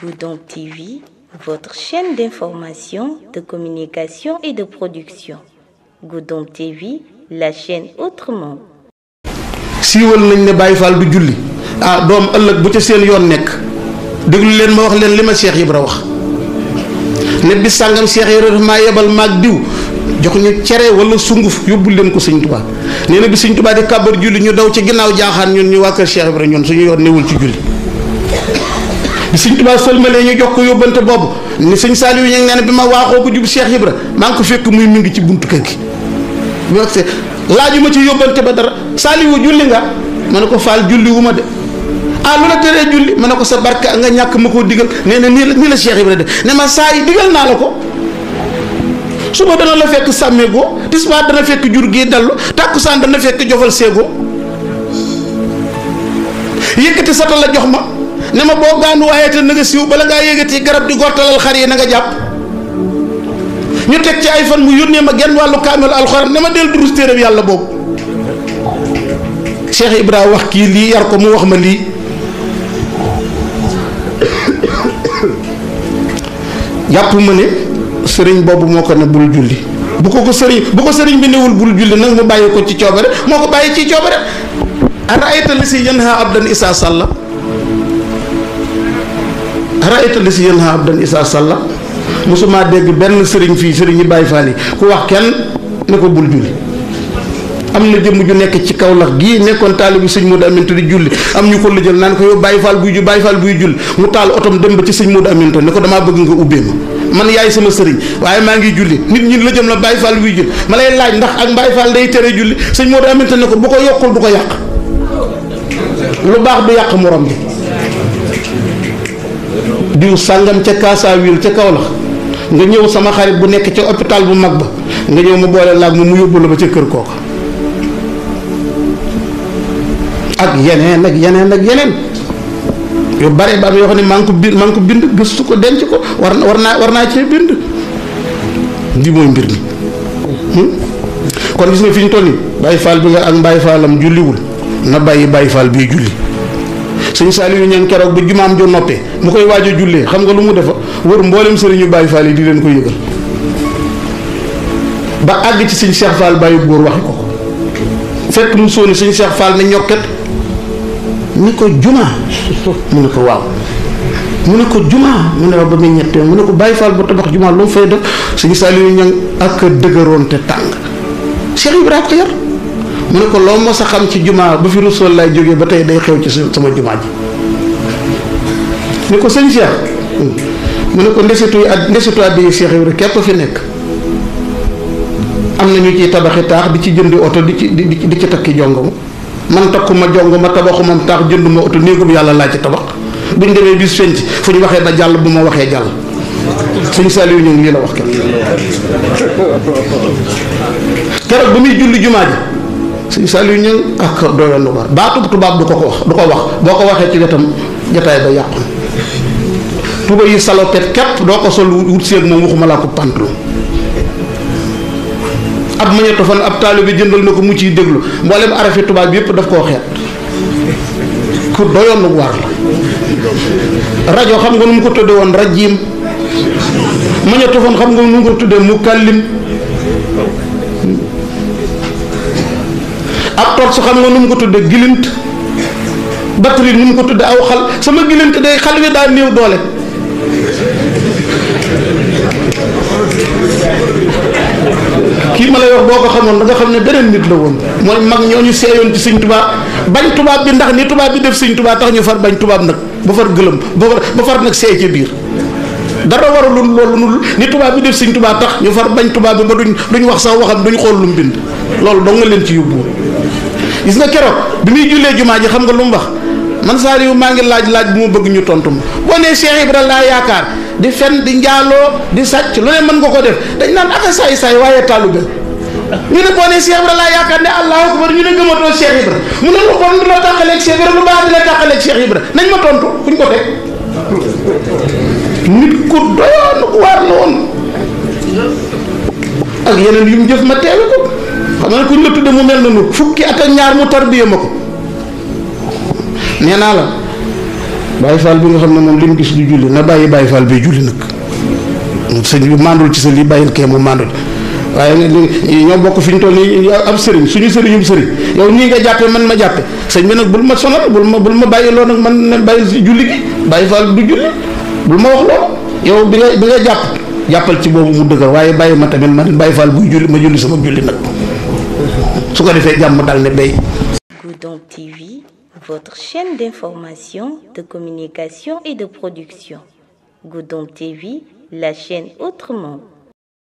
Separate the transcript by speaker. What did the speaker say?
Speaker 1: Goudomp TV, votre chaîne d'information, de communication et de production. Goudomp TV, la chaîne autrement.
Speaker 2: siiwal nañ ne Baye Fall du julli doom ëllëg bu ca seen yoon nekk déglu leen ma wax leen li ma Cheikh Ibra wax ne bis sàngam Cheikh Ibra daf maa yebal maag diw jox ñu cere wala sunguf yóbbul leen ko Sëñ Tuubaa nee na bi Sëñ Tuubaa di kàbbar julli ñu daw ci ginnaaw jaaxaan ñun ñu waa kër Cheikh Ibra ñun suñu yoon newul ci julli bi Sëñ Tuubaa sëlmalee ñu jox ko yóbbante boobu ni sëñ Saliou ñu ngi ne bi ma waaxoo ko jub Cheikh Ibra maa ngi ko fekk muy mi ngi ci buntu kër gi bi wax laaju ma ci yóbbante ba dara Saliou julli nga ma ne ko Fall julli wu ma de lu la teree julli ma ne ko sa barke nga ñàkk ma koo digal nee na nii la Cheikh Ibra def ne ma saa yi digal naa la ko suba dana la fekk sàmmeegoo tisbaar dana fekk jur gi dallu tàkkusaan dana fekk jofal seegoo yëkkati sata la jox ma ne ma boo gaanu waaye te na nga siiw bala ngaa yëgati garab di gortalal xar yi na nga jàpp ñu teg ci ay fan mu yónnee ma genn wàllu kaamel alxuraan ne ma del durus téereb yàlla boobu Cheikh Ibra wax kii lii yar ko mu wax ma lii jàpp ma ne sëriñ boobu moo ko ne bul julli bu ko sëriñ bi newul bul julli nag mu bàyyi ko ci coobare moo ko bàyyi ci coobare araayta lasi yanha abdan isa salla araayta lasi yanha abdan isa salla mosuma dégg benn sëriñ fii sëriñ yi Baye Fall yi ku wax kenn ne ko bul julli am na jëmm ju nekk ci Kaolack gii nekkoon taalibu sëñ Modou Aminta di julli am ñu ko la jël naan ko yow Baye Fall buy julli mu taal otom dem ba ci sëñ Modou Aminta ne ko damaa bëgg nga ubbee ma man yaay sama sëriñ waaye maa ngi julli nit ñi la jëm la Baye Fall buy julli ma lay laaj ndax ak Baye Fall day tere julli sëñ Modou Aminta ne ko bu ko yokkul du ko yàq lu baax du yàq morom bi diw sàngam ca Kaasawil ca Kaolack nga ñëw sama xarit bu nekk ca hôpital bu mag ba nga ñëw mu boole laag mu yóbbu la ba ca kër kooka ak yeneen yu bare ba am yoo xam ne maa ngi ko bind gëstu ko denc ko war naa cee bind di mooy mbir mi kon gis nga fi ñu toll nii Baye Fall bi nga ak Baye Fallam julliwul na bàyyi Baye Fall bii julli sëñ Saliou ñeen keroog ba jumaam jo noppee mu koy waaj a jullee xam nga lu mu defa wër mboolem sëriñu Baye Fall yi di leen ko yëgal ba àgg ci sëñ Cheikh Fall Baye góor waxi ko fekk mu sóoni sëñ Cheikh Fall ne ñokket ni ko jumaa mu ne ko waaw mu ne ko jumaa mu ne waaw ba muy ñettee mu ne ko Baye Fall ba tabax jumaa lu mu fay def sëñ Saliou ñeen ak dëgëroon te tàng Cheikh Ibrahima ko yar mu ne ko loo mos a xam ci jumaa ba fi Rasuul lay jógee ba tey day xew ci sama jumaa ji ni ko sëñ Cheikh mu ne ko ndesitu àddi Cheikh Ibrahima képp fi nekk am na ñu ciy tabaxi taax di ci jëndi oto di ci takki jongoma man takkuma jongoma tabaxuma taax jënduma oto néegub yàlla laa ci tabax buñ demee bis fenc fu ñu waxee ba jàll bu ma waxee jàll sëñ Saliou ñu lii la wax keroog ba muy julli jumaa ji sëñ Saliou ñu ak doyoon na ko baatub tubaab du ko wax boo ko waxee ci wetam jataay ba yàqu tuba yi salopet képp doo ko sol wut seeg moom waxuma laa ko pantalon ab mañeto fan ab taalibe bi jëndal na ko mu ciy déglu mboolem arafi tubaab bi yëpp daf koo xeet ku doyoon na waar la rajo xam nga nu mu ko tudde woon rajim mañeto fan xam nga nu mu ko tudde mu kallim ab torche xam nga nu mu ko tudde gilint batterie nu mu ko tudde aw xal sama gilint day xal wi daa néew doole kii ma lay wax boo ko xamoon da nga xam ne beneen nit la woon mooy mag ñooñu seeyoon ci sëñ tubaab bañ tubaab bi ndax ni tubaab bi def sëñ tubaab tax ñu far bañ tubaab nag ba far gëlëm ba far nag seey ci biir dara waralul loolu ni tubaab bi def sëñ tubaab tax ñu far bañ tubaab bi ba duñ wax sax waxam duñ xool lu mu bind loolu dong nga leen ci yóbbu gis nga keroog bi muy jullee jumaa ji xam nga lu mu wax man Saliou maa ngi laaj bu ma bëgg ñu tontu ma boo nee Cheikh Ibra laa yaakaar di fen di njaaloo di sàcc lu ne mën nga ko def dañ naan aka saay waaye taalube ñu ne boo nee Cheikh Ibra laa yaakaar ne allahu akbar ñu ne gëmatoo Cheikh Ibra mu ne lu bon du la tàqaleeg Cheikh Ibra lu baax di la tàqaleeg Cheikh Ibra nañ ma tontu fuñ ko teg nit ku doyoon waar la woon ak yeneen yu mu jëf ma teewe ko xam nga kuñ la tudde mu mel na nu fukki at ak ñaar mu tarbiye ma ko nee naa la Baye Fall bi nga xam ne moom li mu gis du julli na bàyyi Baye Fall bi julli nag sëñ bi mandul ci sa lii bàyyil kee mu mandul waaye ñoo bokk fi ñu toll nii ab sëriñ suñu sëriñum sëriñ yow nii nga jàppe man ma jàppe sëñ bi nag bul ma sonal bul ma bàyyi loo nag man ne bàyyi si julli gi Baye Fall du julli bul ma wax loolu yow bi nga jàppal ci boobu mu dëgër waaye bàyyi ma tamit man Baye Fall buy julli ma julli sama julli nag su ko defee jàmm dal ne béy.
Speaker 1: Goudomp TV, votre chaîne d'information, de communication et de production. Goudomp TV, la chaîne autrement.